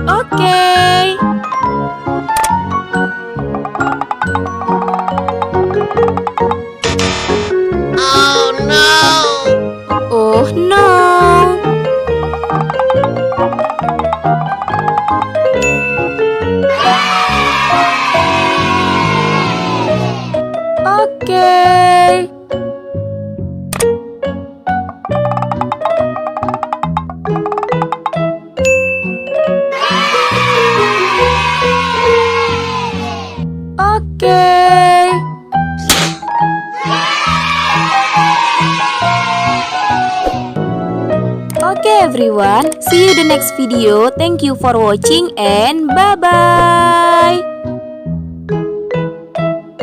Okay. Oh no! Oh no. Okay. Okay. Okay everyone, see you the next video. Thank you for watching and bye bye.